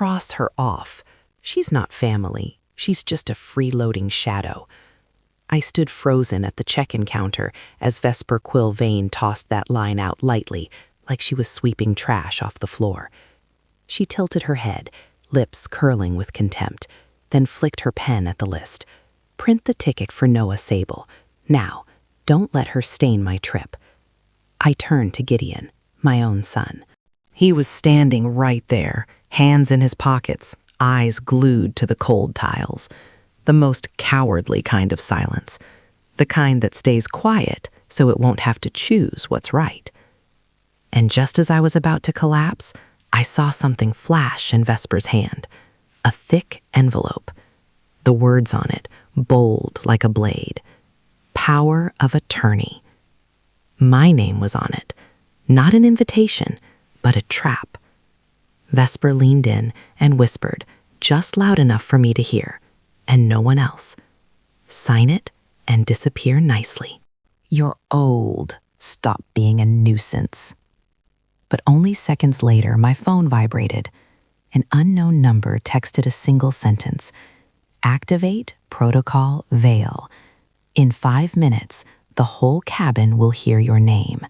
cross her off. She's not family. She's just a freeloading shadow. I stood frozen at the check-in counter as Vesper Quill Vane tossed that line out lightly, like she was sweeping trash off the floor. She tilted her head, lips curling with contempt, then flicked her pen at the list. Print the ticket for Noah Sable. Now, don't let her stain my trip. I turned to Gideon, my own son. He was standing right there, hands in his pockets, eyes glued to the cold tiles. The most cowardly kind of silence. The kind that stays quiet so it won't have to choose what's right. And just as I was about to collapse, I saw something flash in Vesper's hand. A thick envelope. The words on it, bold like a blade. Power of attorney. My name was on it. Not an invitation, but a trap. Vesper leaned in and whispered, just loud enough for me to hear, and no one else. Sign it and disappear nicely. You're old. Stop being a nuisance. But only seconds later, my phone vibrated. An unknown number texted a single sentence. Activate Protocol Veil. In 5 minutes, the whole cabin will hear your name.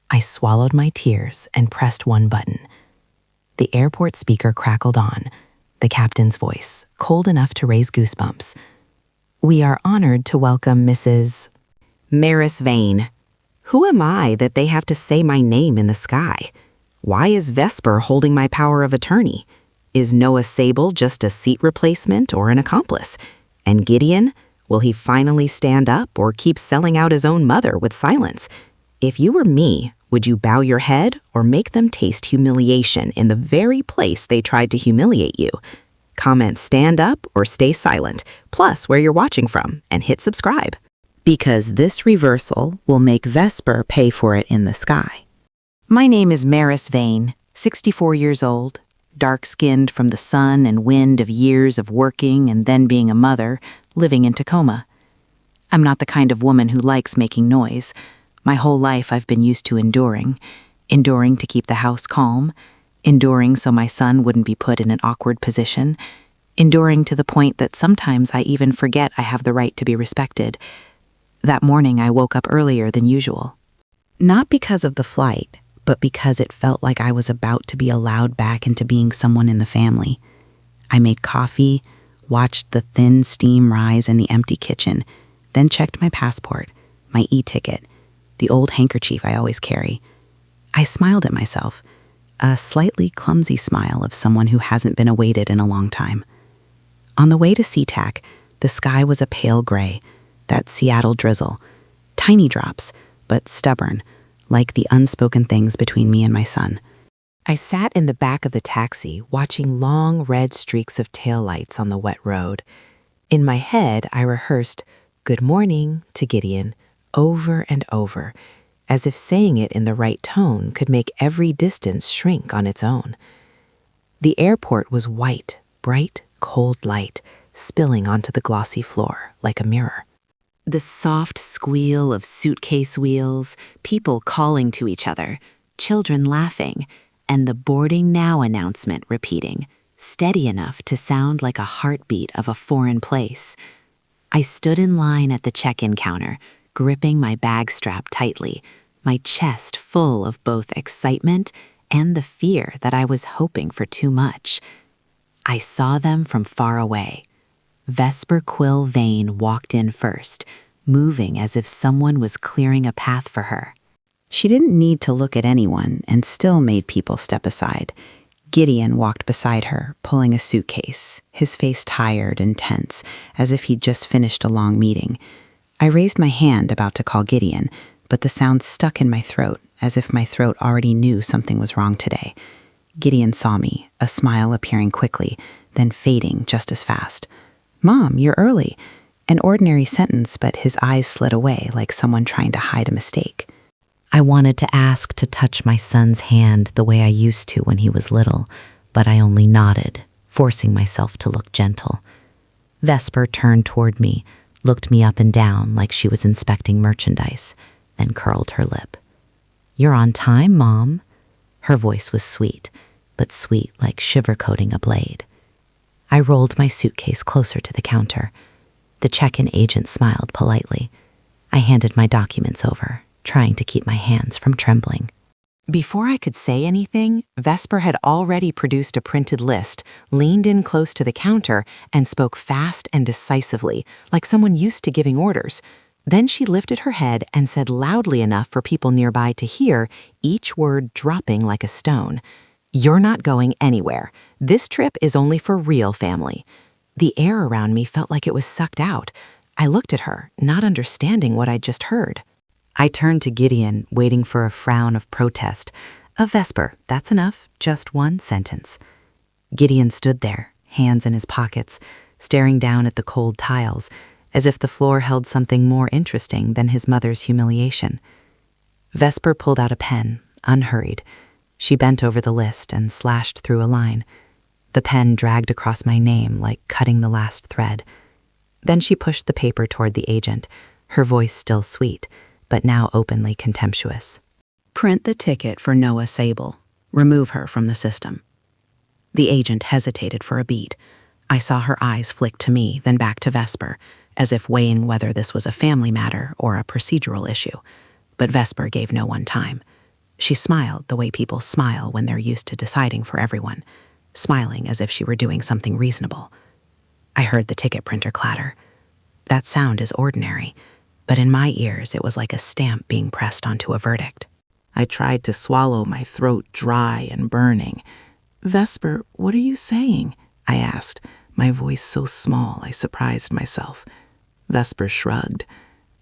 I swallowed my tears and pressed one button. The airport speaker crackled on, the captain's voice, cold enough to raise goosebumps. We are honored to welcome Mrs. Maris Vane. Who am I that they have to say my name in the sky? Why is Vesper holding my power of attorney? Is Noah Sable just a seat replacement or an accomplice? And Gideon, will he finally stand up or keep selling out his own mother with silence? If you were me, would you bow your head or make them taste humiliation in the very place they tried to humiliate you? Comment stand up or stay silent, plus where you're watching from, and hit subscribe. Because this reversal will make Vesper pay for it in the sky. My name is Maris Vane, 64 years old, dark-skinned from the sun and wind of years of working and then being a mother, living in Tacoma. I'm not the kind of woman who likes making noise. My whole life I've been used to enduring to keep the house calm, enduring so my son wouldn't be put in an awkward position, enduring to the point that sometimes I even forget I have the right to be respected. That morning I woke up earlier than usual. Not because of the flight, but because it felt like I was about to be allowed back into being someone in the family. I made coffee, watched the thin steam rise in the empty kitchen, then checked my passport, my e-ticket, the old handkerchief I always carry. I smiled at myself, a slightly clumsy smile of someone who hasn't been awaited in a long time. On the way to SeaTac, the sky was a pale gray, that Seattle drizzle, tiny drops, but stubborn, like the unspoken things between me and my son. I sat in the back of the taxi, watching long red streaks of taillights on the wet road. In my head, I rehearsed, "Good morning," to Gideon, over and over, as if saying it in the right tone could make every distance shrink on its own. The airport was white, bright, cold light, spilling onto the glossy floor like a mirror. The soft squeal of suitcase wheels, people calling to each other, children laughing, and the boarding now announcement repeating, steady enough to sound like a heartbeat of a foreign place. I stood in line at the check-in counter, gripping my bag strap tightly, my chest full of both excitement and the fear that I was hoping for too much. I saw them from far away. Vesper Quill Vane walked in first, moving as if someone was clearing a path for her. She didn't need to look at anyone and still made people step aside. Gideon walked beside her, pulling a suitcase, his face tired and tense, as if he'd just finished a long meeting. I raised my hand about to call Gideon, but the sound stuck in my throat, as if my throat already knew something was wrong today. Gideon saw me, a smile appearing quickly, then fading just as fast. "Mom, you're early." An ordinary sentence, but his eyes slid away like someone trying to hide a mistake. I wanted to ask to touch my son's hand the way I used to when he was little, but I only nodded, forcing myself to look gentle. Vesper turned toward me, looked me up and down like she was inspecting merchandise, then curled her lip. "You're on time, Mom." Her voice was sweet, but sweet like sugar-coating a blade. I rolled my suitcase closer to the counter. The check-in agent smiled politely. I handed my documents over, trying to keep my hands from trembling. Before I could say anything, Vesper had already produced a printed list, leaned in close to the counter, and spoke fast and decisively, like someone used to giving orders. Then she lifted her head and said loudly enough for people nearby to hear, each word dropping like a stone. "You're not going anywhere. This trip is only for real family." The air around me felt like it was sucked out. I looked at her, not understanding what I'd just heard. I turned to Gideon, waiting for a frown of protest. "Vesper, that's enough. Just one sentence." Gideon stood there, hands in his pockets, staring down at the cold tiles, as if the floor held something more interesting than his mother's humiliation. Vesper pulled out a pen, unhurried. She bent over the list and slashed through a line. The pen dragged across my name like cutting the last thread. Then she pushed the paper toward the agent, her voice still sweet, but now openly contemptuous. "Print the ticket for Noah Sable. Remove her from the system." The agent hesitated for a beat. I saw her eyes flick to me, then back to Vesper, as if weighing whether this was a family matter or a procedural issue. But Vesper gave no one time. She smiled the way people smile when they're used to deciding for everyone, smiling as if she were doing something reasonable. I heard the ticket printer clatter. That sound is ordinary, but in my ears it was like a stamp being pressed onto a verdict. I tried to swallow, my throat dry and burning. "Vesper, what are you saying?" I asked, my voice so small I surprised myself. Vesper shrugged.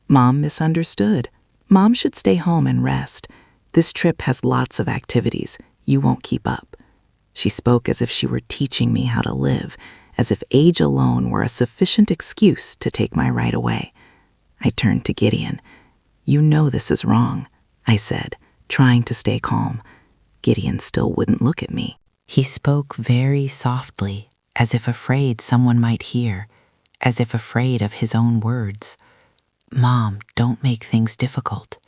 "Mom misunderstood. Mom should stay home and rest. This trip has lots of activities. You won't keep up." She spoke as if she were teaching me how to live, as if age alone were a sufficient excuse to take my right away. I turned to Gideon. "You know this is wrong," I said, trying to stay calm. Gideon still wouldn't look at me. He spoke very softly, as if afraid someone might hear, as if afraid of his own words. "Mom, don't make things difficult."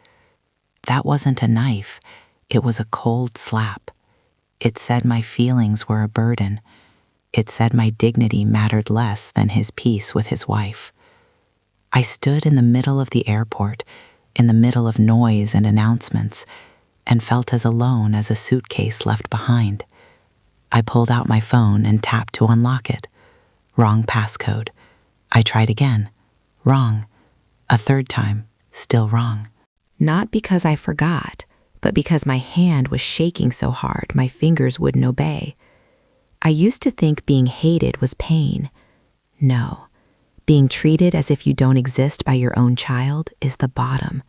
That wasn't a knife. It was a cold slap. It said my feelings were a burden. It said my dignity mattered less than his peace with his wife. I stood in the middle of the airport, in the middle of noise and announcements, and felt as alone as a suitcase left behind. I pulled out my phone and tapped to unlock it. Wrong passcode. I tried again. Wrong. A third time. Still wrong. Not because I forgot, but because my hand was shaking so hard my fingers wouldn't obey. I used to think being hated was pain. No. Being treated as if you don't exist by your own child is the bottom.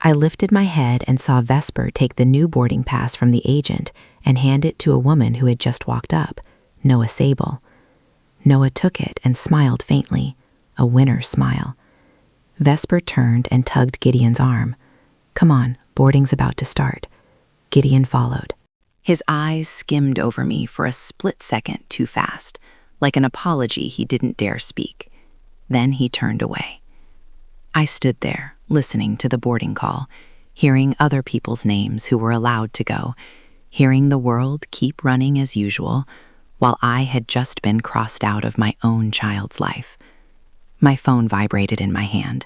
I lifted my head and saw Vesper take the new boarding pass from the agent and hand it to a woman who had just walked up, Noah Sable. Noah took it and smiled faintly, a winner's smile. Vesper turned and tugged Gideon's arm. "Come on, boarding's about to start." Gideon followed. His eyes skimmed over me for a split second too fast, like an apology he didn't dare speak. Then he turned away. I stood there, listening to the boarding call, hearing other people's names who were allowed to go, hearing the world keep running as usual, while I had just been crossed out of my own child's life. My phone vibrated in my hand.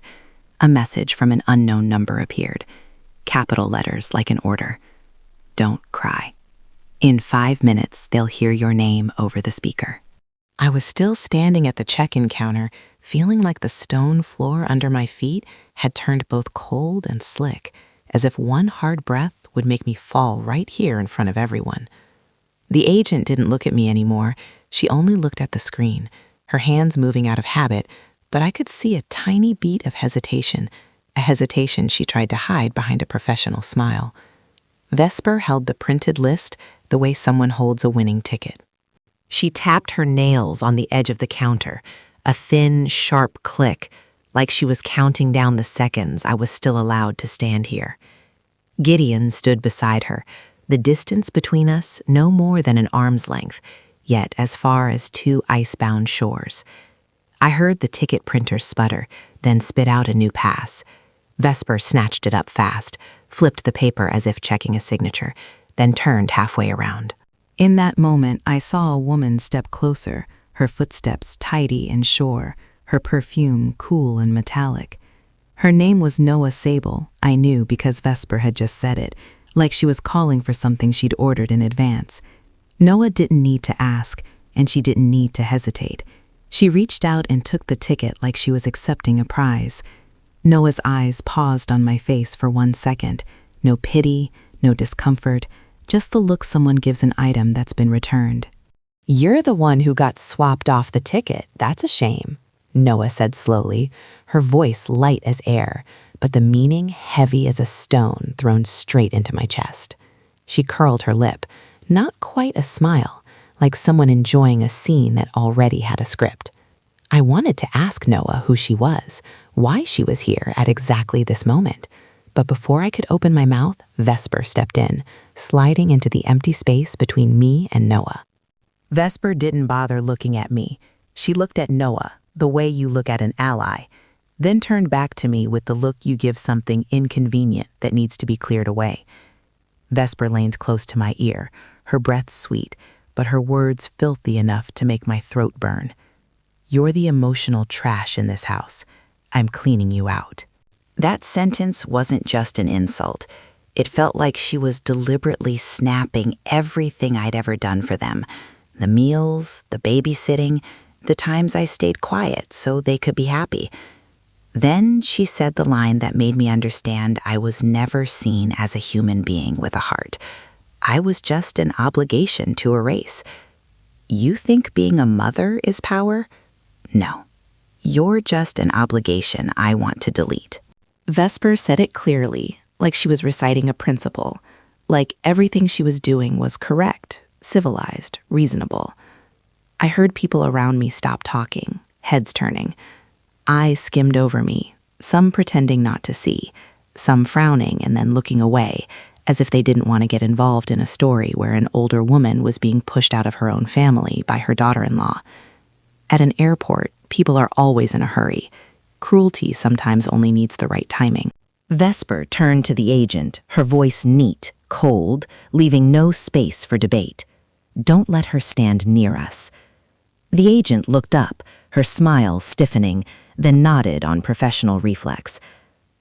A message from an unknown number appeared, capital letters like an order. "Don't cry. In 5 minutes, they'll hear your name over the speaker." I was still standing at the check-in counter, feeling like the stone floor under my feet had turned both cold and slick, as if one hard breath would make me fall right here in front of everyone. The agent didn't look at me anymore. She only looked at the screen, her hands moving out of habit, but I could see a tiny beat of hesitation, a hesitation she tried to hide behind a professional smile. Vesper held the printed list the way someone holds a winning ticket. She tapped her nails on the edge of the counter, a thin, sharp click, like she was counting down the seconds I was still allowed to stand here. Gideon stood beside her, the distance between us no more than an arm's length, yet as far as 2 icebound shores. I heard the ticket printer sputter, then spit out a new pass. Vesper snatched it up fast, flipped the paper as if checking a signature, then turned halfway around. In that moment, I saw a woman step closer, her footsteps tidy and sure, her perfume cool and metallic. Her name was Noah Sable, I knew because Vesper had just said it, like she was calling for something she'd ordered in advance. Noah didn't need to ask, and she didn't need to hesitate. She reached out and took the ticket like she was accepting a prize. Noah's eyes paused on my face for 1 second. No pity, no discomfort, just the look someone gives an item that's been returned. "You're the one who got swapped off the ticket. That's a shame," Noah said slowly, her voice light as air, but the meaning heavy as a stone thrown straight into my chest. She curled her lip, not quite a smile, like someone enjoying a scene that already had a script. I wanted to ask Noah who she was, why she was here at exactly this moment. But before I could open my mouth, Vesper stepped in, sliding into the empty space between me and Noah. Vesper didn't bother looking at me. She looked at Noah, the way you look at an ally, then turned back to me with the look you give something inconvenient that needs to be cleared away. Vesper leaned close to my ear, her breath sweet, but her words filthy enough to make my throat burn. "You're the emotional trash in this house. I'm cleaning you out." That sentence wasn't just an insult. It felt like she was deliberately snapping everything I'd ever done for them. The meals, the babysitting, the times I stayed quiet so they could be happy. Then she said the line that made me understand I was never seen as a human being with a heart. I was just an obligation to erase. "You think being a mother is power? No. You're just an obligation I want to delete." Vesper said it clearly, like she was reciting a principle, like everything she was doing was correct, civilized, reasonable. I heard people around me stop talking, heads turning. Eyes skimmed over me, some pretending not to see, some frowning and then looking away, as if they didn't want to get involved in a story where an older woman was being pushed out of her own family by her daughter-in-law. At an airport, people are always in a hurry. Cruelty sometimes only needs the right timing. Vesper turned to the agent, her voice neat, cold, leaving no space for debate. "Don't let her stand near us." The agent looked up, her smile stiffening, then nodded on professional reflex.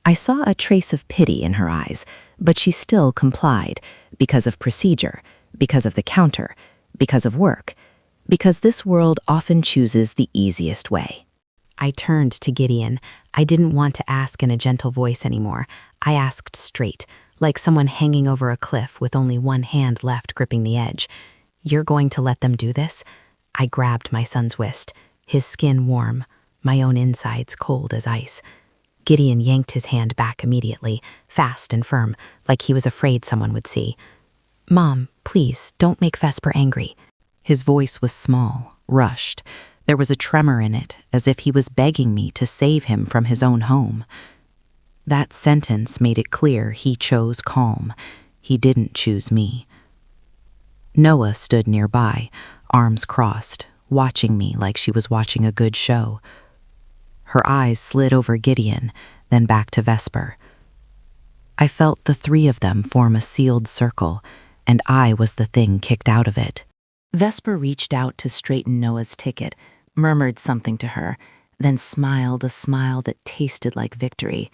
I saw a trace of pity in her eyes, but she still complied, because of procedure, because of the counter, because of work, because this world often chooses the easiest way. I turned to Gideon. I didn't want to ask in a gentle voice anymore. I asked straight, like someone hanging over a cliff with only one hand left gripping the edge. "You're going to let them do this?" I grabbed my son's wrist, his skin warm, my own insides cold as ice. Gideon yanked his hand back immediately, fast and firm, like he was afraid someone would see. "Mom, please, don't make Vesper angry." His voice was small, rushed. There was a tremor in it, as if he was begging me to save him from his own home. That sentence made it clear he chose calm. He didn't choose me. Noah stood nearby, arms crossed, watching me like she was watching a good show. Her eyes slid over Gideon, then back to Vesper. I felt the three of them form a sealed circle, and I was the thing kicked out of it. Vesper reached out to straighten Noah's ticket, murmured something to her, then smiled a smile that tasted like victory.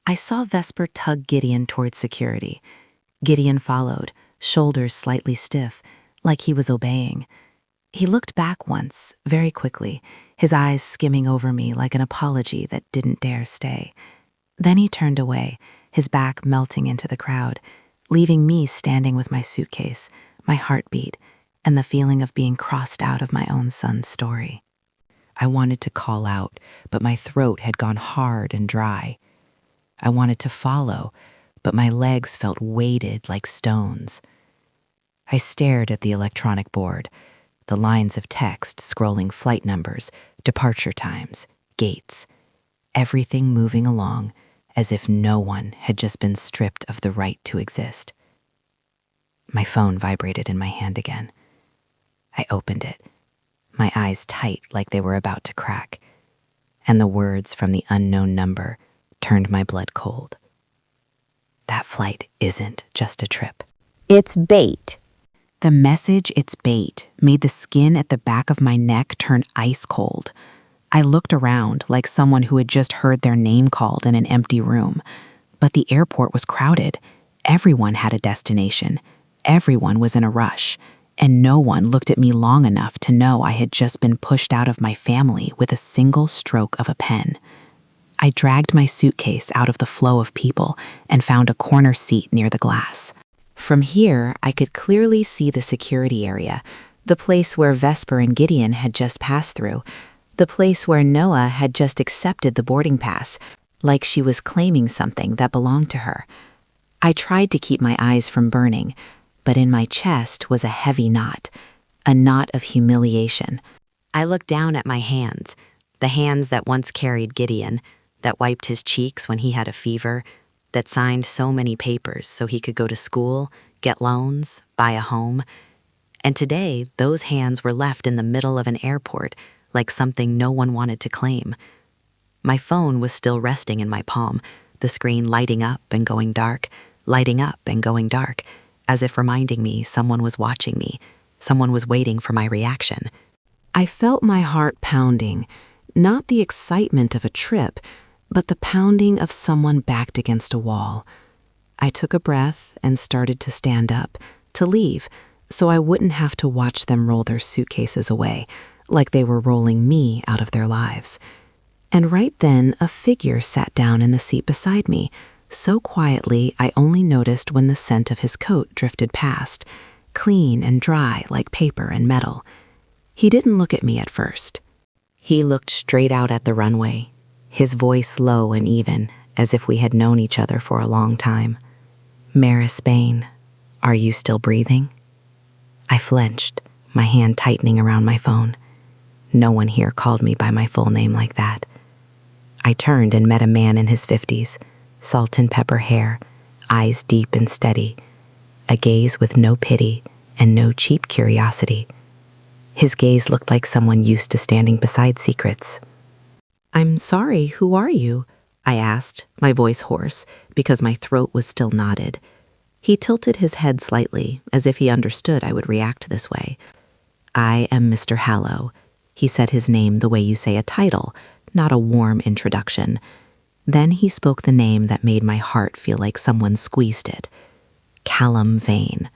I saw Vesper tug Gideon toward security. Gideon followed, shoulders slightly stiff, like he was obeying. He looked back once, very quickly, his eyes skimming over me like an apology that didn't dare stay. Then he turned away, his back melting into the crowd, leaving me standing with my suitcase, my heartbeat, and the feeling of being crossed out of my own son's story. I wanted to call out, but my throat had gone hard and dry. I wanted to follow, but my legs felt weighted like stones. I stared at the electronic board, the lines of text scrolling flight numbers, departure times, gates, everything moving along as if no one had just been stripped of the right to exist. My phone vibrated in my hand again. I opened it, my eyes tight like they were about to crack, and the words from the unknown number turned my blood cold. That flight isn't just a trip. It's bait. The message, "It's bait," made the skin at the back of my neck turn ice cold. I looked around like someone who had just heard their name called in an empty room. But the airport was crowded. Everyone had a destination. Everyone was in a rush. And no one looked at me long enough to know I had just been pushed out of my family with a single stroke of a pen. I dragged my suitcase out of the flow of people and found a corner seat near the glass. From here, I could clearly see the security area, the place where Vesper and Gideon had just passed through, the place where Noah had just accepted the boarding pass, like she was claiming something that belonged to her. I tried to keep my eyes from burning, but in my chest was a heavy knot, a knot of humiliation. I looked down at my hands, the hands that once carried Gideon, that wiped his cheeks when he had a fever, that signed so many papers so he could go to school, get loans, buy a home. And today, those hands were left in the middle of an airport like something no one wanted to claim. My phone was still resting in my palm, the screen lighting up and going dark, lighting up and going dark, as if reminding me someone was watching me, someone was waiting for my reaction. I felt my heart pounding, not the excitement of a trip, but the pounding of someone backed against a wall. I took a breath and started to stand up, to leave, so I wouldn't have to watch them roll their suitcases away, like they were rolling me out of their lives. And right then, a figure sat down in the seat beside me, so quietly I only noticed when the scent of his coat drifted past, clean and dry like paper and metal. He didn't look at me at first. He looked straight out at the runway, his voice low and even, as if we had known each other for a long time. "Maris Bain, are you still breathing?" I flinched, my hand tightening around my phone. No one here called me by my full name like that. I turned and met a man in his 50s, salt and pepper hair, eyes deep and steady, a gaze with no pity and no cheap curiosity. His gaze looked like someone used to standing beside secrets. "I'm sorry, who are you?" I asked, my voice hoarse, because my throat was still knotted. He tilted his head slightly, as if he understood I would react this way. "I am Mr. Hallow." He said his name the way you say a title, not a warm introduction. Then he spoke the name that made my heart feel like someone squeezed it. Callum Vane.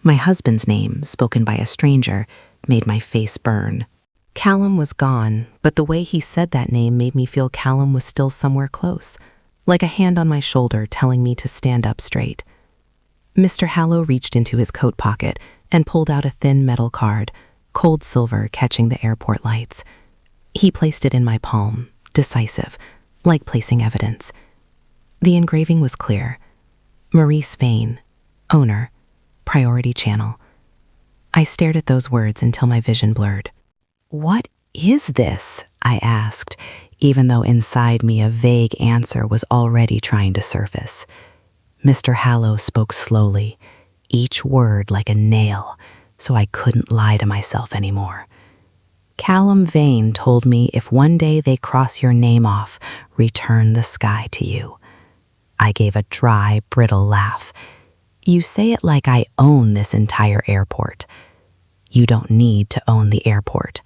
My husband's name, spoken by a stranger, made my face burn. Callum was gone, but the way he said that name made me feel Callum was still somewhere close, like a hand on my shoulder telling me to stand up straight. Mr. Hallow reached into his coat pocket and pulled out a thin metal card, cold silver catching the airport lights. He placed it in my palm, decisive, like placing evidence. The engraving was clear. Maurice Vane, owner, Priority Channel. I stared at those words until my vision blurred. "What is this?" I asked, even though inside me a vague answer was already trying to surface. Mr. Hallow spoke slowly, each word like a nail, so I couldn't lie to myself anymore. "Callum Vane told me if one day they cross your name off, return the sky to you." I gave a dry, brittle laugh. "You say it like I own this entire airport." "You don't need to own the airport,"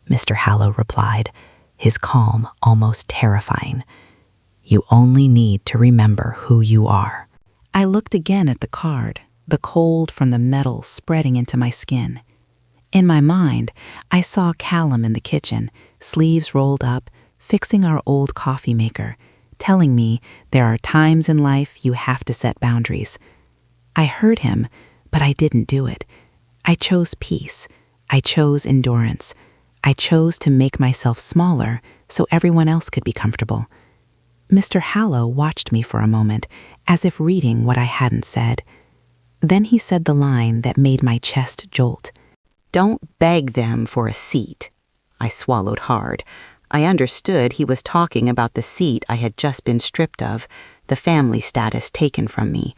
Mr. Hallow replied, his calm almost terrifying. "You only need to remember who you are." I looked again at the card, the cold from the metal spreading into my skin. In my mind, I saw Callum in the kitchen, sleeves rolled up, fixing our old coffee maker, telling me there are times in life you have to set boundaries. I heard him, but I didn't do it. I chose peace. I chose endurance. I chose to make myself smaller so everyone else could be comfortable. Mr. Hallow watched me for a moment, as if reading what I hadn't said. Then he said the line that made my chest jolt. "Don't beg them for a seat." I swallowed hard. I understood he was talking about the seat I had just been stripped of, the family status taken from me.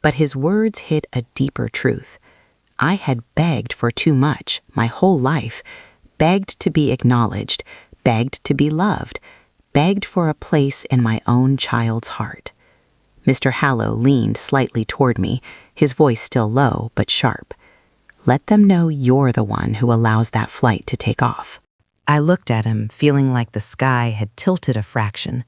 But his words hit a deeper truth. I had begged for too much my whole life, begged to be acknowledged, begged to be loved, begged for a place in my own child's heart. Mr. Hallow leaned slightly toward me, his voice still low but sharp. Let them know you're the one who allows that flight to take off." I looked at him, feeling like the sky had tilted a fraction.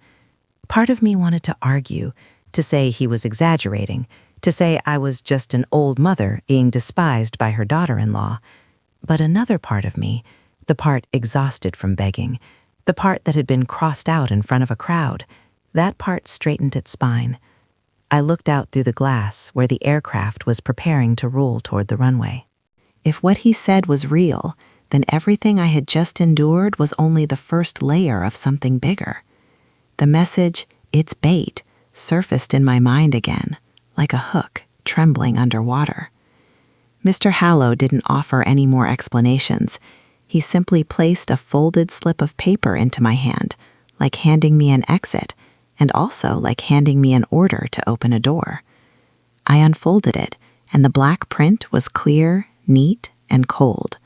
Part of me wanted to argue, to say he was exaggerating, to say I was just an old mother being despised by her daughter-in-law. But another part of me, the part exhausted from begging, the part that had been crossed out in front of a crowd, that part straightened its spine. I looked out through the glass where the aircraft was preparing to roll toward the runway. If what he said was real, then everything I had just endured was only the first layer of something bigger. The message, "It's bait," surfaced in my mind again, like a hook trembling underwater. Mr. Hallow didn't offer any more explanations. He simply placed a folded slip of paper into my hand, like handing me an exit, and also like handing me an order to open a door. I unfolded it, and the black print was clear, neat, and cold.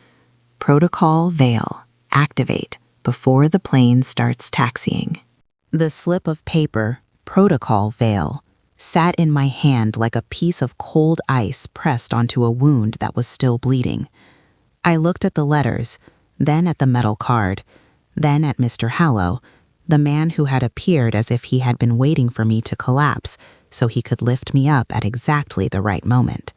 Protocol Vale, activate before the plane starts taxiing. The slip of paper, Protocol Vale, sat in my hand like a piece of cold ice pressed onto a wound that was still bleeding. I looked at the letters, then at the metal card, then at Mr. Hallow, the man who had appeared as if he had been waiting for me to collapse so he could lift me up at exactly the right moment.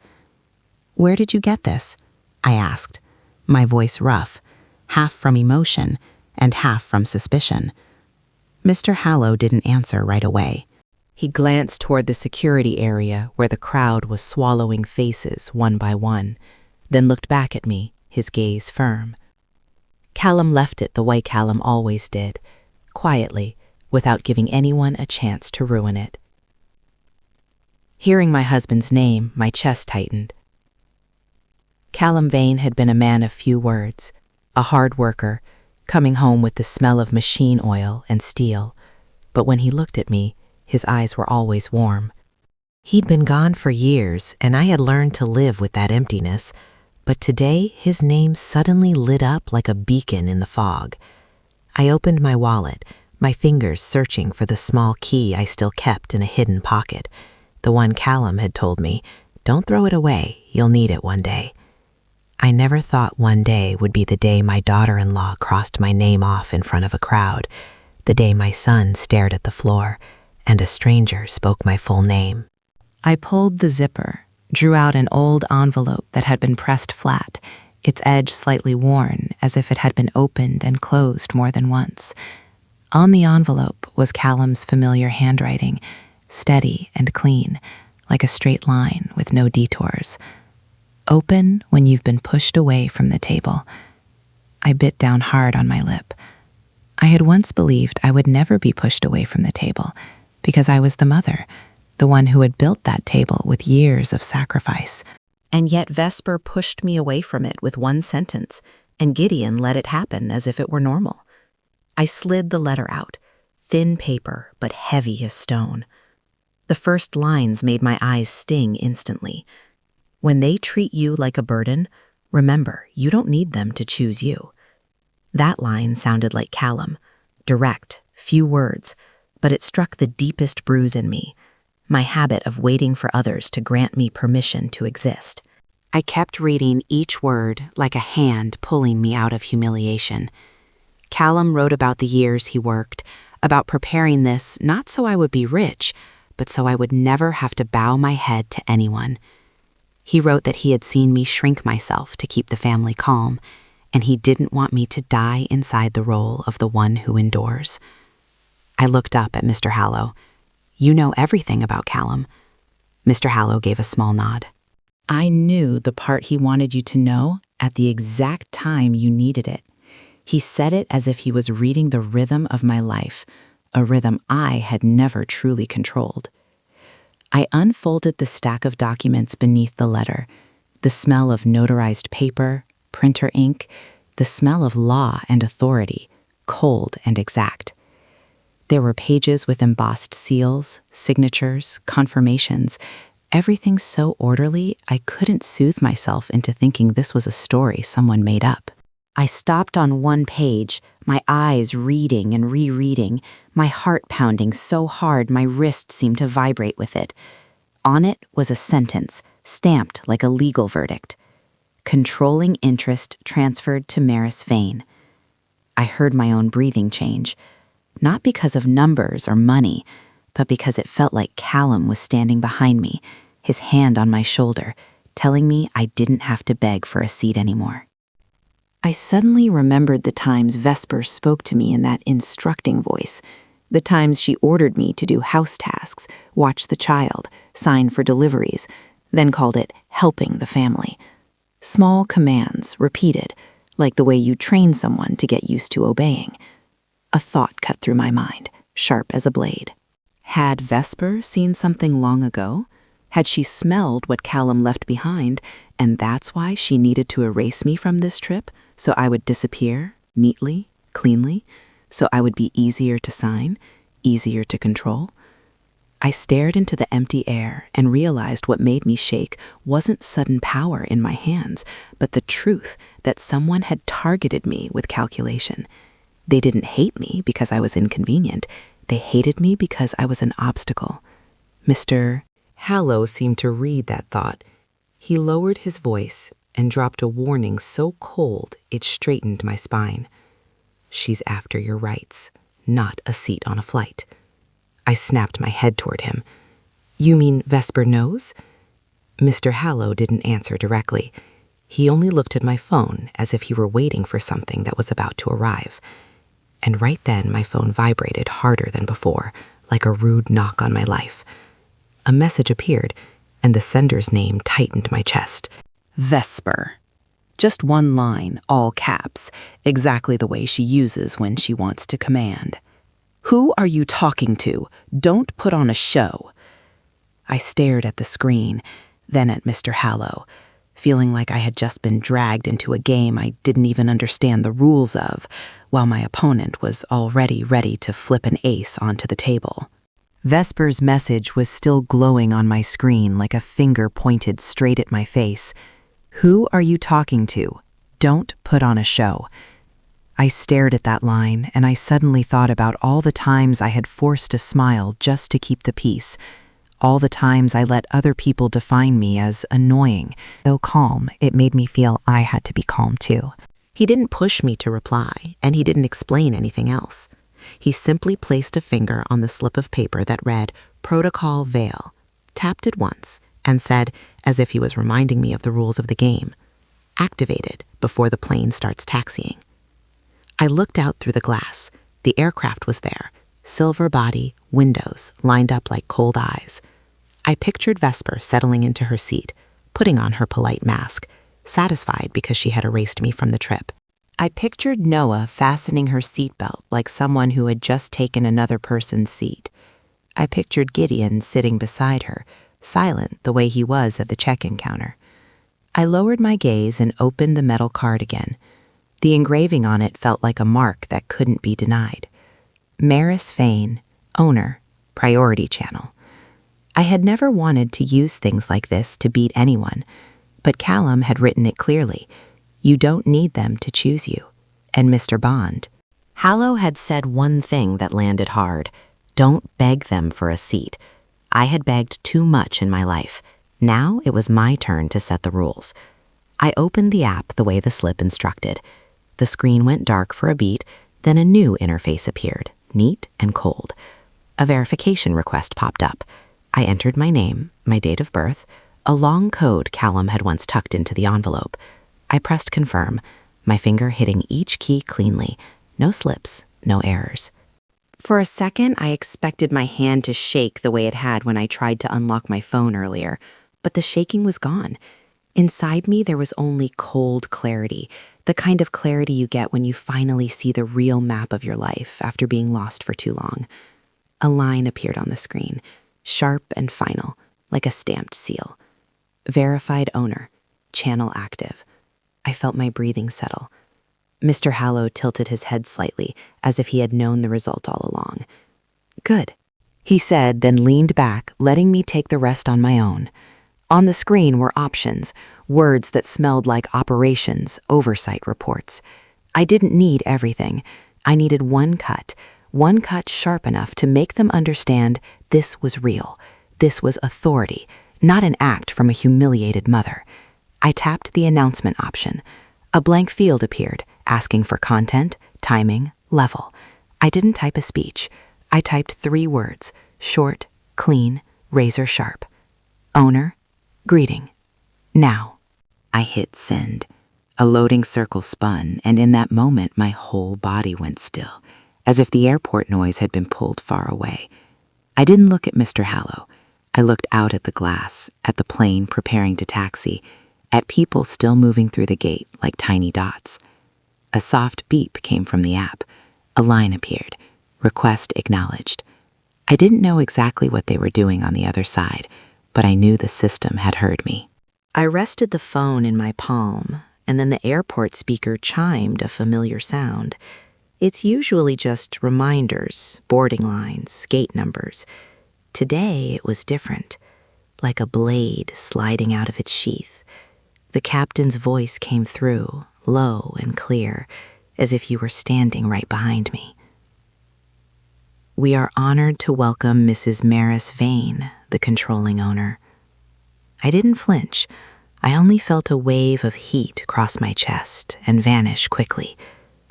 "Where did you get this?" I asked, my voice rough, half from emotion and half from suspicion. Mr. Hallow didn't answer right away. He glanced toward the security area where the crowd was swallowing faces one by one, then looked back at me, his gaze firm. Callum left it the way Callum always did, quietly, without giving anyone a chance to ruin it. Hearing my husband's name, my chest tightened. Callum Vane had been a man of few words, a hard worker, coming home with the smell of machine oil and steel. But when he looked at me, his eyes were always warm. He'd been gone for years, and I had learned to live with that emptiness. But today, his name suddenly lit up like a beacon in the fog. I opened my wallet, my fingers searching for the small key I still kept in a hidden pocket, the one Callum had told me, "Don't throw it away, you'll need it one day." I never thought one day would be the day my daughter-in-law crossed my name off in front of a crowd, the day my son stared at the floor, and a stranger spoke my full name. I pulled the zipper, drew out an old envelope that had been pressed flat, its edge slightly worn as if it had been opened and closed more than once. On the envelope was Callum's familiar handwriting, steady and clean, like a straight line with no detours. "Open when you've been pushed away from the table." I bit down hard on my lip. I had once believed I would never be pushed away from the table because I was the mother, the one who had built that table with years of sacrifice. And yet Vesper pushed me away from it with one sentence, and Gideon let it happen as if it were normal. I slid the letter out, thin paper but heavy as stone. The first lines made my eyes sting instantly. When they treat you like a burden, remember, you don't need them to choose you. That line sounded like Callum, direct, few words, but it struck the deepest bruise in me, my habit of waiting for others to grant me permission to exist. I kept reading each word like a hand pulling me out of humiliation. Callum wrote about the years he worked, about preparing this not so I would be rich, but so I would never have to bow my head to anyone. He wrote that he had seen me shrink myself to keep the family calm, and he didn't want me to die inside the role of the one who endures. I looked up at Mr. Hallow. "You know everything about Callum." Mr. Hallow gave a small nod. "I knew the part he wanted you to know at the exact time you needed it. He said it as if he was reading the rhythm of my life, a rhythm I had never truly controlled." I unfolded the stack of documents beneath the letter, the smell of notarized paper, printer ink, the smell of law and authority, cold and exact. There were pages with embossed seals, signatures, confirmations, everything so orderly I couldn't soothe myself into thinking this was a story someone made up. I stopped on one page, my eyes reading and rereading, my heart pounding so hard my wrist seemed to vibrate with it. On it was a sentence, stamped like a legal verdict. controlling interest transferred to Maris Vane. I heard my own breathing change, not because of numbers or money, but because it felt like Callum was standing behind me, his hand on my shoulder, telling me I didn't have to beg for a seat anymore. I suddenly remembered the times Vesper spoke to me in that instructing voice, the times she ordered me to do house tasks, watch the child, sign for deliveries, then called it helping the family. Small commands, repeated, like the way you train someone to get used to obeying. A thought cut through my mind, sharp as a blade. Had Vesper seen something long ago? Had she smelled what Callum left behind, and that's why she needed to erase me from this trip, so I would disappear, neatly, cleanly, so I would be easier to sign, easier to control? I stared into the empty air and realized what made me shake wasn't sudden power in my hands, but the truth that someone had targeted me with calculation. They didn't hate me because I was inconvenient. They hated me because I was an obstacle. Mr. Hallow seemed to read that thought. He lowered his voice and dropped a warning so cold it straightened my spine. She's after your rights, not a seat on a flight. I snapped my head toward him. You mean Vesper knows? Mr. Hallow didn't answer directly. He only looked at my phone as if he were waiting for something that was about to arrive. And right then my phone vibrated harder than before, like a rude knock on my life. A message appeared, and the sender's name tightened my chest. Vesper. Just one line, all caps, exactly the way she uses when she wants to command. Who are you talking to? Don't put on a show. I stared at the screen, then at Mr. Hallow, feeling like I had just been dragged into a game I didn't even understand the rules of, while my opponent was already ready to flip an ace onto the table. Vesper's message was still glowing on my screen like a finger pointed straight at my face. Who are you talking to? Don't put on a show. I stared at that line, and I suddenly thought about all the times I had forced a smile just to keep the peace, all the times I let other people define me as annoying. Though calm, it made me feel I had to be calm too. He didn't push me to reply, and he didn't explain anything else. He simply placed a finger on the slip of paper that read, Protocol Vale, tapped it once, and said, as if he was reminding me of the rules of the game, activated before the plane starts taxiing. I looked out through the glass. The aircraft was there, silver body, windows lined up like cold eyes. I pictured Vesper settling into her seat, putting on her polite mask, satisfied because she had erased me from the trip. I pictured Noah fastening her seatbelt like someone who had just taken another person's seat. I pictured Gideon sitting beside her, silent the way he was at the check-in counter. I lowered my gaze and opened the metal card again. The engraving on it felt like a mark that couldn't be denied. Maris Vane, owner, Priority Channel. I had never wanted to use things like this to beat anyone, but Callum had written it clearly. You don't need them to choose you. And Mr. Bond. Hallow had said one thing that landed hard. Don't beg them for a seat. I had begged too much in my life. Now it was my turn to set the rules. I opened the app the way the slip instructed. The screen went dark for a beat, then a new interface appeared, neat and cold. A verification request popped up. I entered my name, my date of birth, a long code Callum had once tucked into the envelope. I pressed confirm, my finger hitting each key cleanly. No slips, no errors. For a second, I expected my hand to shake the way it had when I tried to unlock my phone earlier, but the shaking was gone. Inside me, there was only cold clarity, the kind of clarity you get when you finally see the real map of your life after being lost for too long. A line appeared on the screen, sharp and final, like a stamped seal. Verified owner, channel active. I felt my breathing settle. Mr. Hallow tilted his head slightly, as if he had known the result all along. Good, he said, then leaned back, letting me take the rest on my own. On the screen were options, words that smelled like operations, oversight reports. I didn't need everything. I needed one cut sharp enough to make them understand this was real. This was authority, not an act from a humiliated mother. I tapped the announcement option. A blank field appeared, asking for content, timing, level. I didn't type a speech. I typed 3 words, short, clean, razor sharp. Owner, greeting. Now. I hit send. A loading circle spun, and in that moment my whole body went still, as if the airport noise had been pulled far away. I didn't look at Mr. Hallow. I looked out at the glass, at the plane preparing to taxi, at people still moving through the gate like tiny dots. A soft beep came from the app. A line appeared. Request acknowledged. I didn't know exactly what they were doing on the other side, but I knew the system had heard me. I rested the phone in my palm, and then the airport speaker chimed a familiar sound. It's usually just reminders, boarding lines, gate numbers. Today it was different, like a blade sliding out of its sheath. The captain's voice came through, low and clear, as if you were standing right behind me. We are honored to welcome Mrs. Maris Vane, the controlling owner. I didn't flinch. I only felt a wave of heat cross my chest and vanish quickly,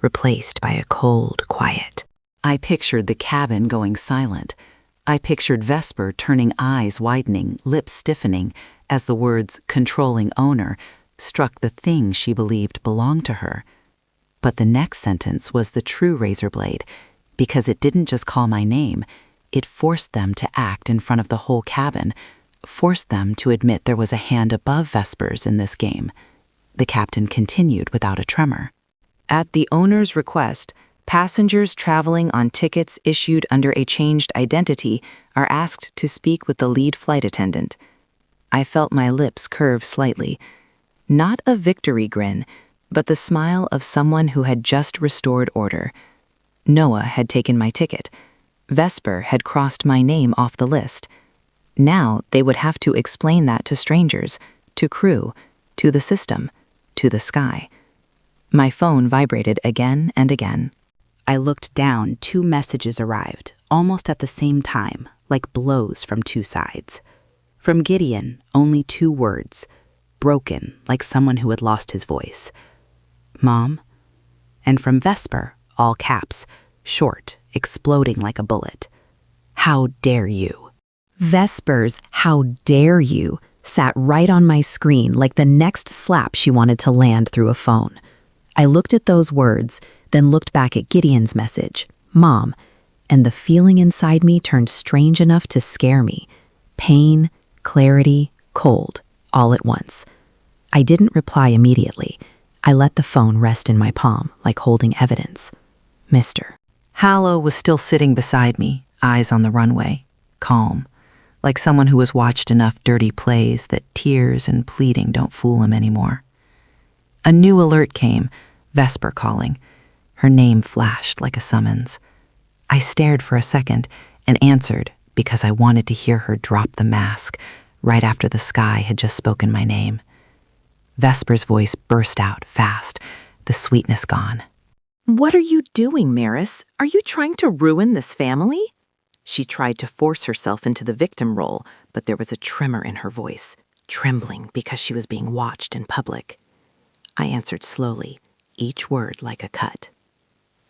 replaced by a cold quiet. I pictured the cabin going silent. I pictured Vesper turning eyes widening, lips stiffening, as the words controlling owner struck the thing she believed belonged to her. But the next sentence was the true razor blade, because it didn't just call my name, it forced them to act in front of the whole cabin, forced them to admit there was a hand above Vesper's in this game. The captain continued without a tremor. At the owner's request, passengers traveling on tickets issued under a changed identity are asked to speak with the lead flight attendant. I felt my lips curve slightly. Not a victory grin, but the smile of someone who had just restored order. Noah had taken my ticket. Vesper had crossed my name off the list. Now they would have to explain that to strangers, to crew, to the system, to the sky. My phone vibrated again and again. I looked down. 2 messages arrived, almost at the same time, like blows from 2 sides. From Gideon, only 2 words, broken like someone who had lost his voice. Mom. And from Vesper, all caps, short, exploding like a bullet. How dare you? Vesper's "how dare you" sat right on my screen like the next slap she wanted to land through a phone. I looked at those words, then looked back at Gideon's message, Mom, and the feeling inside me turned strange enough to scare me. Pain, clarity, cold, all at once. I didn't reply immediately. I let the phone rest in my palm, like holding evidence. Mr. Hallow was still sitting beside me, eyes on the runway, calm, like someone who has watched enough dirty plays that tears and pleading don't fool him anymore. A new alert came, Vesper calling. Her name flashed like a summons. I stared for a second and answered because I wanted to hear her drop the mask right after the sky had just spoken my name. Vesper's voice burst out fast, the sweetness gone. What are you doing, Maris? Are you trying to ruin this family? She tried to force herself into the victim role, but there was a tremor in her voice, trembling because she was being watched in public. I answered slowly, each word like a cut.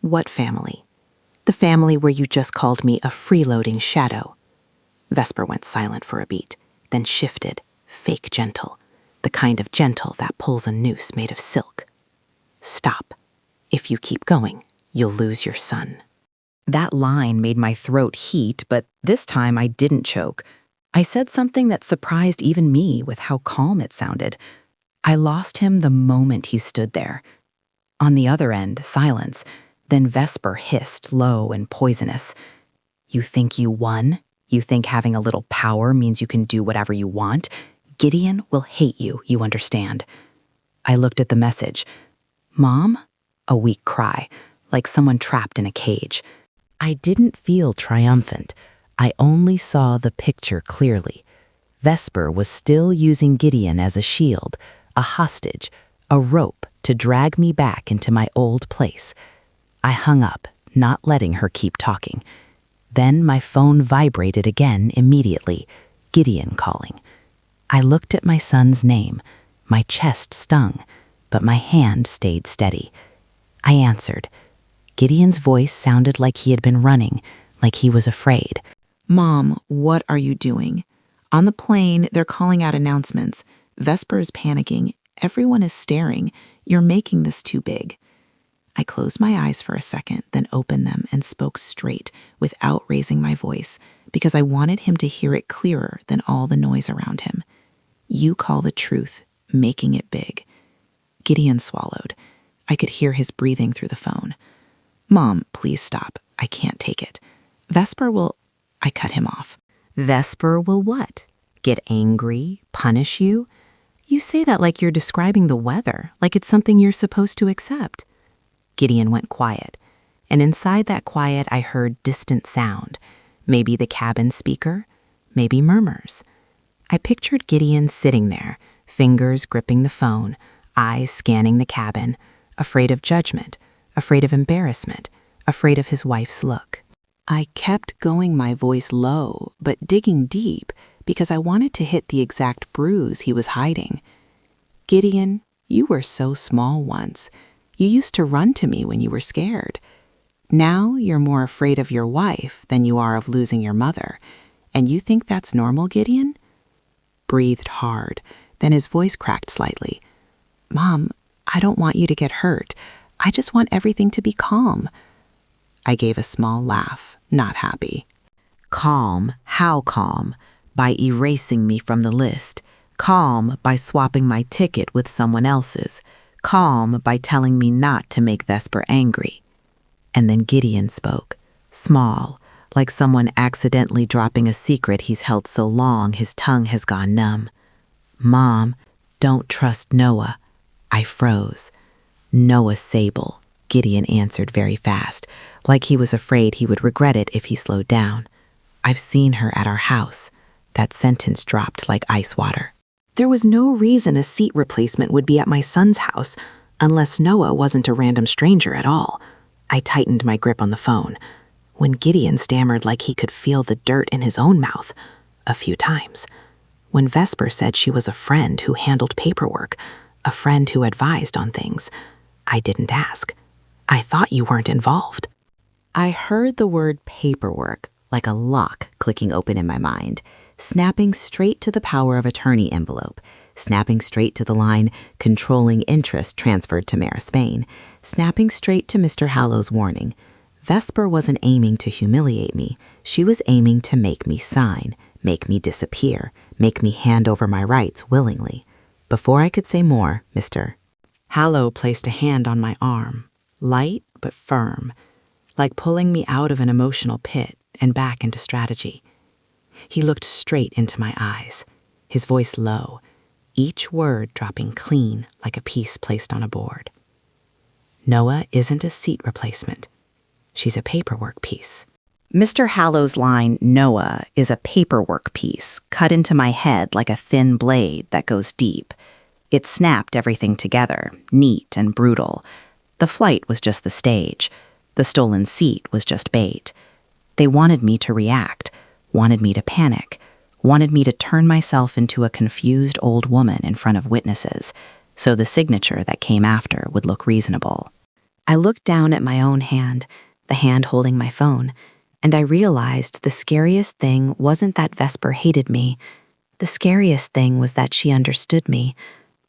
What family? The family where you just called me a freeloading shadow. Vesper went silent for a beat, then shifted, fake gentle, the kind of gentle that pulls a noose made of silk. Stop. If you keep going, you'll lose your son. That line made my throat heat, but this time I didn't choke. I said something that surprised even me with how calm it sounded. I lost him the moment he stood there. On the other end, silence. Then Vesper hissed, low and poisonous. You think you won? You think having a little power means you can do whatever you want? Gideon will hate you, you understand. I looked at the message. Mom? A weak cry, like someone trapped in a cage. I didn't feel triumphant. I only saw the picture clearly. Vesper was still using Gideon as a shield, a hostage, a rope to drag me back into my old place. I hung up, not letting her keep talking. Then my phone vibrated again immediately, Gideon calling. I looked at my son's name. My chest stung, but my hand stayed steady. I answered. Gideon's voice sounded like he had been running, like he was afraid. Mom, what are you doing? On the plane, they're calling out announcements. Vesper is panicking. Everyone is staring. You're making this too big. I closed my eyes for a second, then opened them and spoke straight without raising my voice because I wanted him to hear it clearer than all the noise around him. You call the truth, making it big. Gideon swallowed. I could hear his breathing through the phone. Mom, please stop. I can't take it. Vesper will... I cut him off. Vesper will what? Get angry? Punish you? You say that like you're describing the weather, like it's something you're supposed to accept. Gideon went quiet, and inside that quiet I heard distant sound, maybe the cabin speaker, maybe murmurs. I pictured Gideon sitting there, fingers gripping the phone, eyes scanning the cabin, afraid of judgment, afraid of embarrassment, afraid of his wife's look. I kept going my voice low, but digging deep, because I wanted to hit the exact bruise he was hiding. Gideon, you were so small once. You used to run to me when you were scared. Now you're more afraid of your wife than you are of losing your mother. And you think that's normal, Gideon? Breathed hard, then his voice cracked slightly. Mom, I don't want you to get hurt. I just want everything to be calm. I gave a small laugh, not happy. Calm? How calm? By erasing me from the list. Calm by swapping my ticket with someone else's. Calm by telling me not to make Vesper angry. And then Gideon spoke, small, like someone accidentally dropping a secret he's held so long his tongue has gone numb. Mom, don't trust Noah. I froze. Noah Sable, Gideon answered very fast, like he was afraid he would regret it if he slowed down. I've seen her at our house. That sentence dropped like ice water. There was no reason a seat replacement would be at my son's house, unless Noah wasn't a random stranger at all. I tightened my grip on the phone. When Gideon stammered like he could feel the dirt in his own mouth, a few times. When Vesper said she was a friend who handled paperwork, a friend who advised on things, I didn't ask. I thought you weren't involved. I heard the word paperwork like a lock clicking open in my mind, snapping straight to the power of attorney envelope, snapping straight to the line controlling interest transferred to Maris Vane, snapping straight to Mr. Hallow's warning. Vesper wasn't aiming to humiliate me. She was aiming to make me sign, make me disappear, make me hand over my rights willingly. Before I could say more, Mr. Hallow placed a hand on my arm, light but firm, like pulling me out of an emotional pit and back into strategy. He looked straight into my eyes, his voice low, each word dropping clean like a piece placed on a board. Noah isn't a seat replacement. She's a paperwork piece. Mr. Hallow's line, Noah, is a paperwork piece cut into my head like a thin blade that goes deep. It snapped everything together, neat and brutal. The flight was just the stage. The stolen seat was just bait. They wanted me to react, wanted me to panic, wanted me to turn myself into a confused old woman in front of witnesses, so the signature that came after would look reasonable. I looked down at my own hand, the hand holding my phone, and I realized the scariest thing wasn't that Vesper hated me. The scariest thing was that she understood me,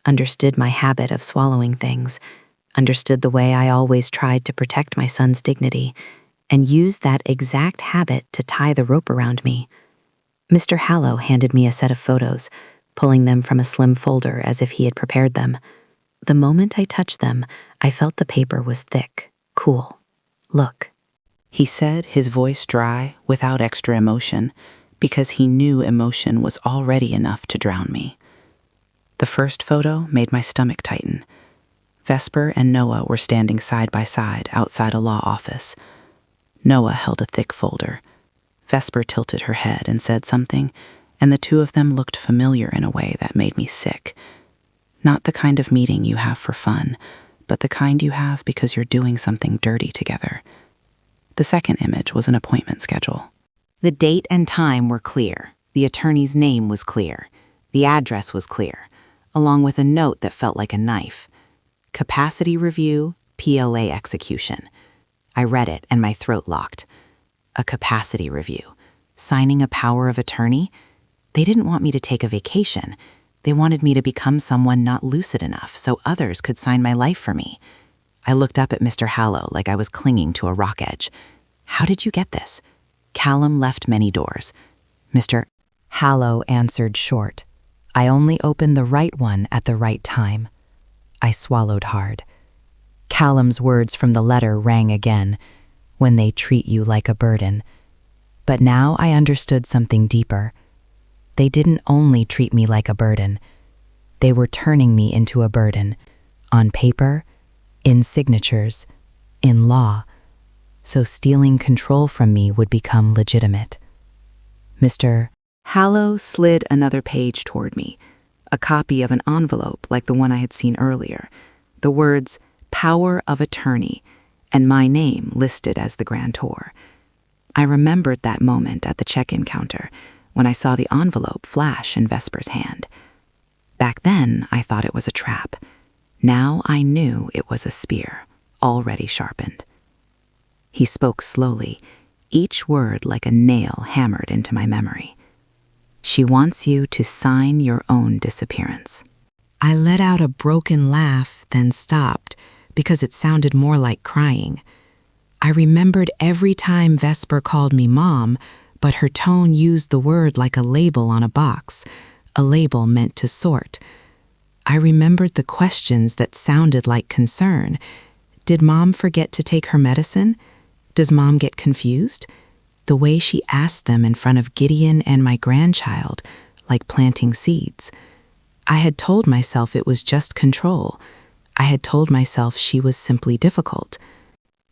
understood my habit of swallowing things, understood the way I always tried to protect my son's dignity, and used that exact habit to tie the rope around me. Mr. Hallow handed me a set of photos, pulling them from a slim folder as if he had prepared them. The moment I touched them, I felt the paper was thick, cool. Look. He said, his voice dry, without extra emotion, because he knew emotion was already enough to drown me. The first photo made my stomach tighten. Vesper and Noah were standing side by side outside a law office. Noah held a thick folder. Vesper tilted her head and said something, and the two of them looked familiar in a way that made me sick. Not the kind of meeting you have for fun, but the kind you have because you're doing something dirty together. The second image was an appointment schedule. The date and time were clear. The attorney's name was clear. The address was clear. along with a note that felt like a knife. Capacity review, PLA execution. I read it and my throat locked. A capacity review. Signing a power of attorney? They didn't want me to take a vacation. They wanted me to become someone not lucid enough so others could sign my life for me. I looked up at Mr. Hallow like I was clinging to a rock edge. How did you get this? Callum left many doors. Mr. Hallow answered short. I only opened the right one at the right time. I swallowed hard. Callum's words from the letter rang again, when they treat you like a burden. But now I understood something deeper. They didn't only treat me like a burden. They were turning me into a burden, on paper, in signatures, in law, so stealing control from me would become legitimate. Mr. Hallow slid another page toward me, a copy of an envelope like the one I had seen earlier, the words "Power of Attorney," and my name listed as the grantor. I remembered that moment at the check-in counter when I saw the envelope flash in Vesper's hand. Back then, I thought it was a trap. Now I knew it was a spear, already sharpened. He spoke slowly, each word like a nail hammered into my memory. She wants you to sign your own disappearance. I let out a broken laugh, then stopped, because it sounded more like crying. I remembered every time Vesper called me Mom, but her tone used the word like a label on a box, a label meant to sort. I remembered the questions that sounded like concern. Did Mom forget to take her medicine? Does Mom get confused? The way she asked them in front of Gideon and my grandchild, like planting seeds. I had told myself it was just control. I had told myself she was simply difficult.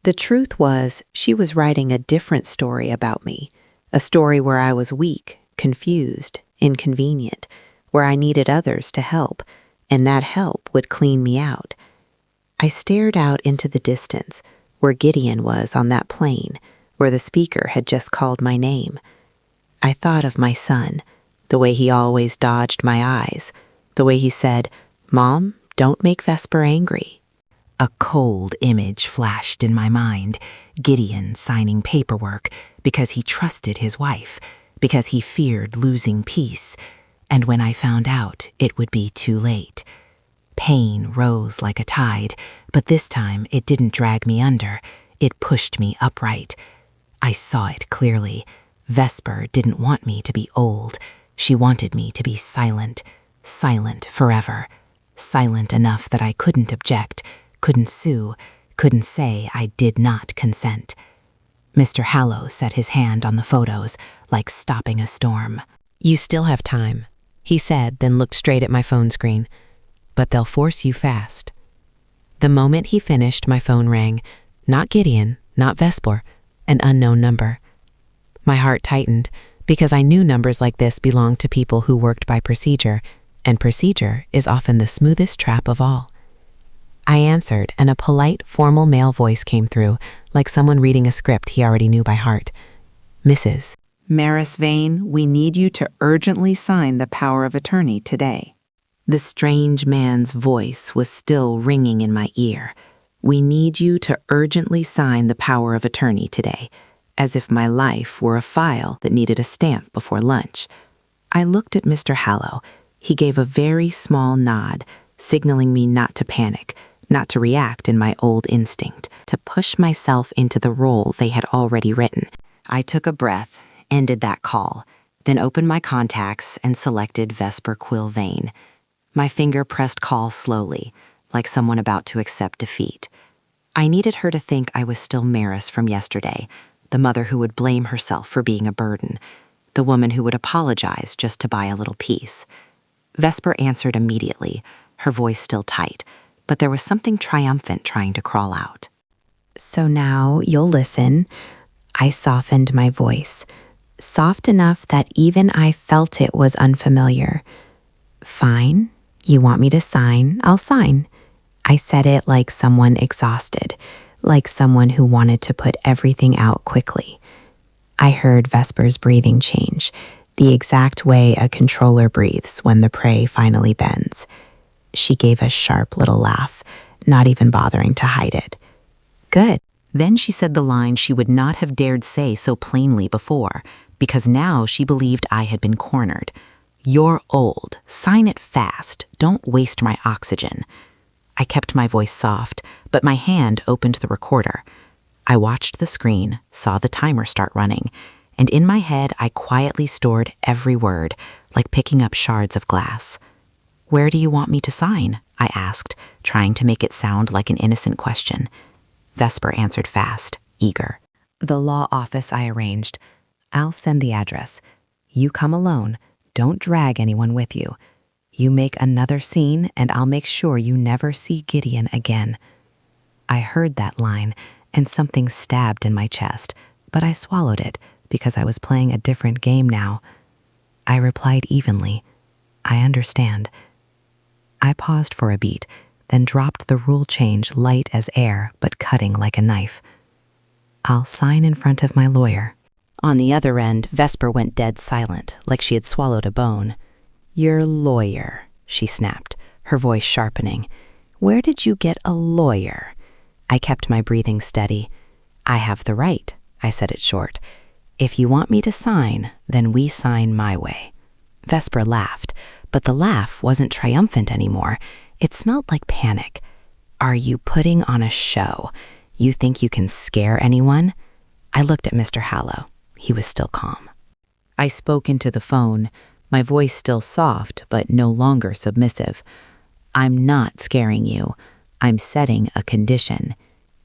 The truth was, she was writing a different story about me, a story where I was weak, confused, inconvenient, where I needed others to help, and that help would clean me out. I stared out into the distance, where Gideon was on that plane, where the speaker had just called my name. I thought of my son, the way he always dodged my eyes, the way he said, "Mom, don't make Vesper angry." A cold image flashed in my mind, Gideon signing paperwork because he trusted his wife, because he feared losing peace, and when I found out, it would be too late. Pain rose like a tide, but this time it didn't drag me under, it pushed me upright. I saw it clearly. Vesper didn't want me to be old. She wanted me to be silent, silent forever, silent enough that I couldn't object, couldn't sue, couldn't say I did not consent. Mr. Hallow set his hand on the photos, like stopping a storm. "You still have time," he said, then looked straight at my phone screen. "But they'll force you fast." The moment he finished, my phone rang. Not Gideon, not Vesper, an unknown number. My heart tightened, because I knew numbers like this belonged to people who worked by procedure, and procedure is often the smoothest trap of all. I answered, and a polite, formal male voice came through, like someone reading a script he already knew by heart. "Mrs. Maris Vane, we need you to urgently sign the power of attorney today." The strange man's voice was still ringing in my ear. "We need you to urgently sign the power of attorney today," as if my life were a file that needed a stamp before lunch. I looked at Mr. Hallow. He gave a very small nod, signaling me not to panic, not to react in my old instinct, to push myself into the role they had already written. I took a breath, ended that call, then opened my contacts and selected Vesper Quill Vane. My finger pressed call slowly, like someone about to accept defeat. I needed her to think I was still Maris from yesterday, the mother who would blame herself for being a burden, the woman who would apologize just to buy a little peace. Vesper answered immediately, her voice still tight, but there was something triumphant trying to crawl out. "So now you'll listen." I softened my voice, soft enough that even I felt it was unfamiliar. "Fine, you want me to sign, I'll sign." I said it like someone exhausted, like someone who wanted to put everything out quickly. I heard Vesper's breathing change, the exact way a controller breathes when the prey finally bends. She gave a sharp little laugh, not even bothering to hide it. Good. Then she said the line she would not have dared say so plainly before, because now she believed I had been cornered. "You're old. Sign it fast. Don't waste my oxygen." I kept my voice soft, but my hand opened the recorder. I watched the screen, saw the timer start running, and in my head I quietly stored every word, like picking up shards of glass. "Where do you want me to sign?" I asked, trying to make it sound like an innocent question. Vesper answered fast, eager. "The law office I arranged. I'll send the address. You come alone. Don't drag anyone with you. You make another scene, and I'll make sure you never see Gideon again." I heard that line, and something stabbed in my chest, but I swallowed it because I was playing a different game now. I replied evenly, "I understand." I paused for a beat, then dropped the rule change light as air but cutting like a knife. "I'll sign in front of my lawyer." On the other end, Vesper went dead silent, like she had swallowed a bone. "Your lawyer," she snapped, her voice sharpening. "Where did you get a lawyer?" I kept my breathing steady. "I have the right," I said it short. "If you want me to sign, then we sign my way." Vesper laughed, but the laugh wasn't triumphant anymore. It smelled like panic. "Are you putting on a show? You think you can scare anyone?" I looked at Mr. Hallow. He was still calm. I spoke into the phone, my voice still soft but no longer submissive. "I'm not scaring you. I'm setting a condition.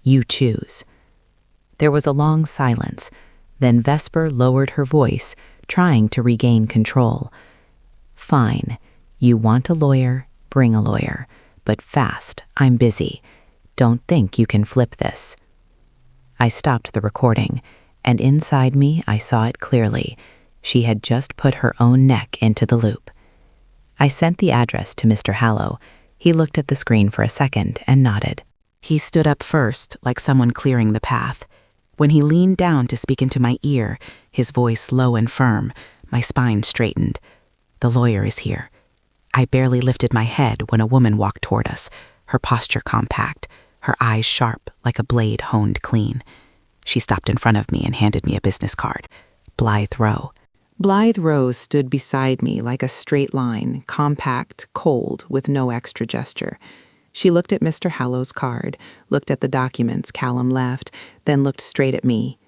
You choose." There was a long silence. Then Vesper lowered her voice, trying to regain control. "Fine. You want a lawyer, bring a lawyer. But fast, I'm busy. Don't think you can flip this." I stopped the recording, and inside me I saw it clearly. She had just put her own neck into the loop. I sent the address to Mr. Hallow. He looked at the screen for a second and nodded. He stood up first, like someone clearing the path. When he leaned down to speak into my ear, his voice low and firm, my spine straightened. "The lawyer is here." I barely lifted my head when a woman walked toward us, her posture compact, her eyes sharp like a blade honed clean. She stopped in front of me and handed me a business card. Blythe Rowe. Blythe Rowe stood beside me like a straight line, compact, cold, with no extra gesture. She looked at Mr. Hallow's card, looked at the documents Callum left, then looked straight at me.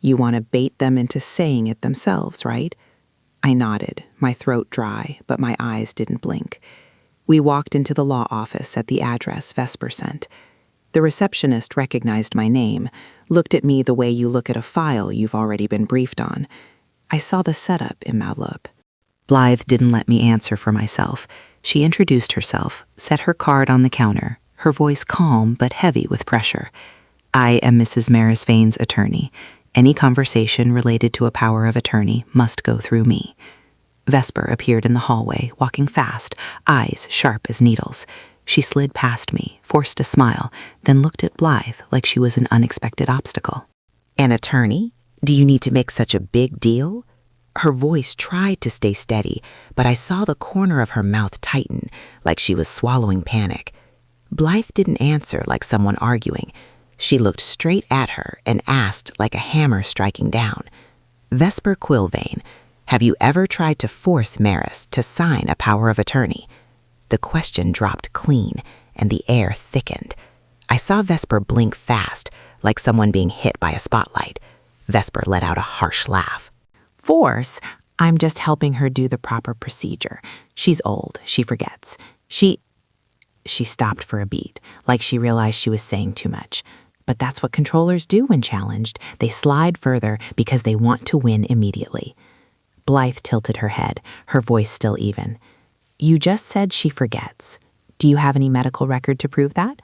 "You want to bait them into saying it themselves, right?" I nodded, my throat dry, but my eyes didn't blink. We walked into the law office at the address Vesper sent. The receptionist recognized my name, looked at me the way you look at a file you've already been briefed on. I saw the setup in Mallop. Blythe didn't let me answer for myself. She introduced herself, set her card on the counter, her voice calm but heavy with pressure. "I am Mrs. Maris Vane's attorney. Any conversation related to a power of attorney must go through me." Vesper appeared in the hallway, walking fast, eyes sharp as needles. She slid past me, forced a smile, then looked at Blythe like she was an unexpected obstacle. "An attorney? Do you need to make such a big deal?" Her voice tried to stay steady, but I saw the corner of her mouth tighten, like she was swallowing panic. Blythe didn't answer like someone arguing. She looked straight at her and asked like a hammer striking down. "Vesper Quillvane, have you ever tried to force Maris to sign a power of attorney?" The question dropped clean, and the air thickened. I saw Vesper blink fast, like someone being hit by a spotlight. Vesper let out a harsh laugh. "Force? I'm just helping her do the proper procedure. She's old, she forgets. She stopped for a beat, like she realized she was saying too much. But that's what controllers do when challenged. They slide further because they want to win immediately. Blythe tilted her head, her voice still even. "You just said she forgets. Do you have any medical record to prove that?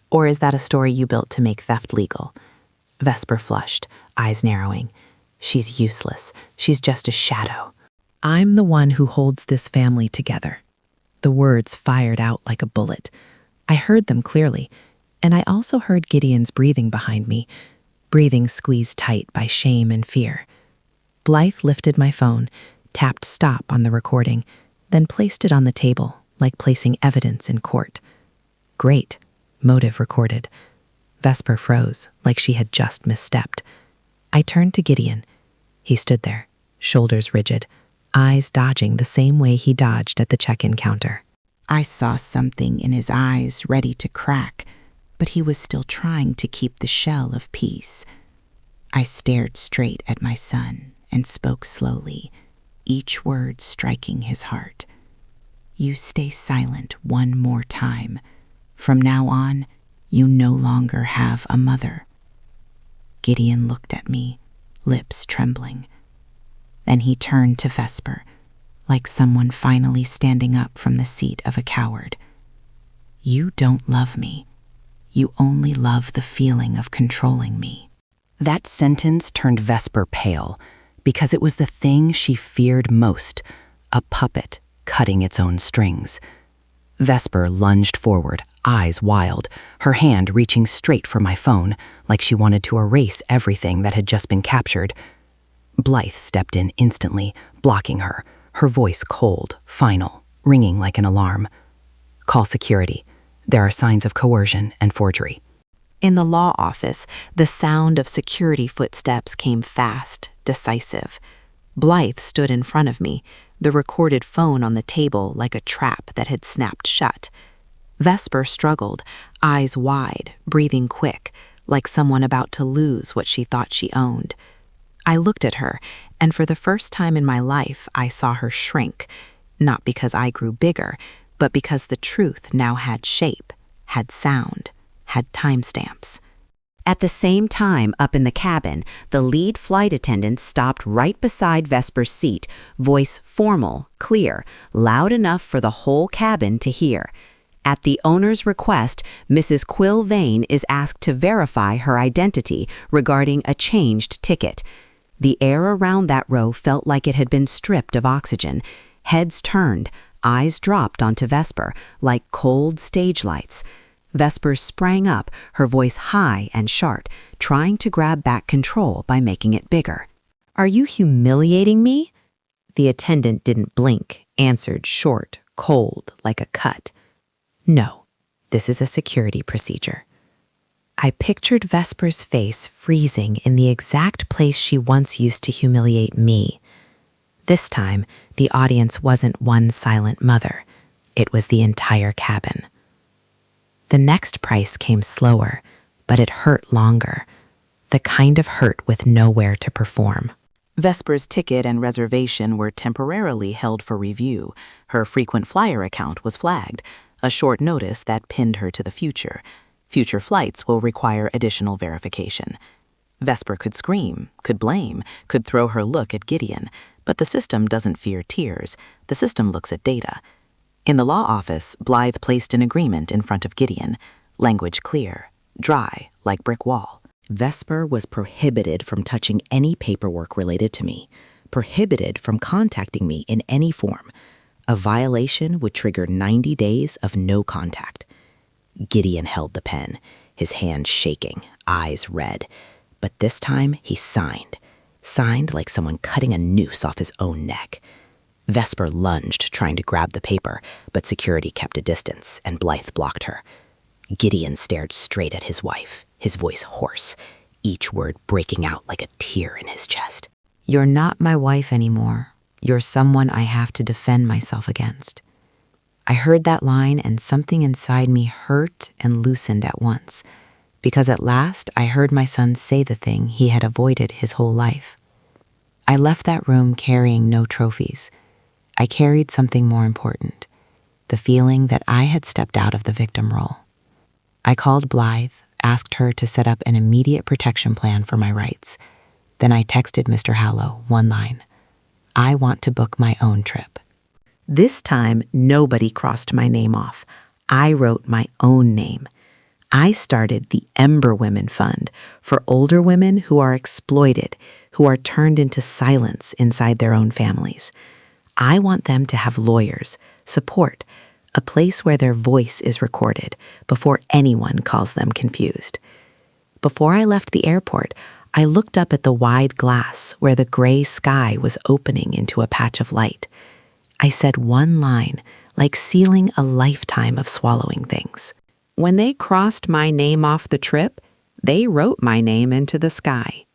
Or is that a story you built to make theft legal?" Vesper flushed, eyes narrowing. "She's useless. She's just a shadow. I'm the one who holds this family together." The words fired out like a bullet. I heard them clearly, and I also heard Gideon's breathing behind me, breathing squeezed tight by shame and fear. Blythe lifted my phone, tapped stop on the recording, then placed it on the table like placing evidence in court. Great. Motive recorded. Vesper froze, like she had just misstepped. I turned to Gideon. He stood there, shoulders rigid, eyes dodging the same way he dodged at the check-in counter. I saw something in his eyes ready to crack, but he was still trying to keep the shell of peace. I stared straight at my son and spoke slowly, each word striking his heart. You stay silent one more time. From now on, you no longer have a mother. Gideon looked at me, lips trembling. Then he turned to Vesper, like someone finally standing up from the seat of a coward. You don't love me. You only love the feeling of controlling me. That sentence turned Vesper pale, because it was the thing she feared most, a puppet cutting its own strings. Vesper lunged forward, eyes wild, her hand reaching straight for my phone, like she wanted to erase everything that had just been captured. Blythe stepped in instantly, blocking her, her voice cold, final, ringing like an alarm. Call security. There are signs of coercion and forgery. In the law office, the sound of security footsteps came fast, decisive. Blythe stood in front of me, the recorded phone on the table like a trap that had snapped shut. Vesper struggled, eyes wide, breathing quick, like someone about to lose what she thought she owned. I looked at her, and for the first time in my life, I saw her shrink, not because I grew bigger, but because the truth now had shape, had sound, had timestamps. At the same time, up in the cabin, the lead flight attendant stopped right beside Vesper's seat, voice formal, clear, loud enough for the whole cabin to hear. At the owner's request, Mrs. Quill Vane is asked to verify her identity regarding a changed ticket. The air around that row felt like it had been stripped of oxygen. Heads turned, eyes dropped onto Vesper, like cold stage lights. Vesper sprang up, her voice high and sharp, trying to grab back control by making it bigger. Are you humiliating me? The attendant didn't blink, answered short, cold, like a cut. No, this is a security procedure. I pictured Vesper's face freezing in the exact place she once used to humiliate me. This time, the audience wasn't one silent mother. It was the entire cabin. The next price came slower, but it hurt longer. The kind of hurt with nowhere to perform. Vesper's ticket and reservation were temporarily held for review. Her frequent flyer account was flagged, a short notice that pinned her to the future. Future flights will require additional verification. Vesper could scream, could blame, could throw her look at Gideon, but the system doesn't fear tears. The system looks at data. In the law office, Blythe placed an agreement in front of Gideon, language clear, dry, like brick wall. Vesper was prohibited from touching any paperwork related to me, prohibited from contacting me in any form. A violation would trigger 90 days of no contact. Gideon held the pen, his hand shaking, eyes red. But this time he signed like someone cutting a noose off his own neck. Vesper lunged, trying to grab the paper, but security kept a distance, and Blythe blocked her. Gideon stared straight at his wife, his voice hoarse, each word breaking out like a tear in his chest. You're not my wife anymore. You're someone I have to defend myself against. I heard that line and something inside me hurt and loosened at once, because at last I heard my son say the thing he had avoided his whole life. I left that room carrying no trophies. I carried something more important, the feeling that I had stepped out of the victim role. I called Blythe, asked her to set up an immediate protection plan for my rights. Then I texted Mr. Hallow one line. I want to book my own trip. This time, nobody crossed my name off. I wrote my own name. I started the Ember Women Fund for older women who are exploited, who are turned into silence inside their own families. I want them to have lawyers, support, a place where their voice is recorded before anyone calls them confused. Before I left the airport, I looked up at the wide glass where the gray sky was opening into a patch of light. I said one line, like sealing a lifetime of swallowing things. When they crossed my name off the trip, they wrote my name into the sky.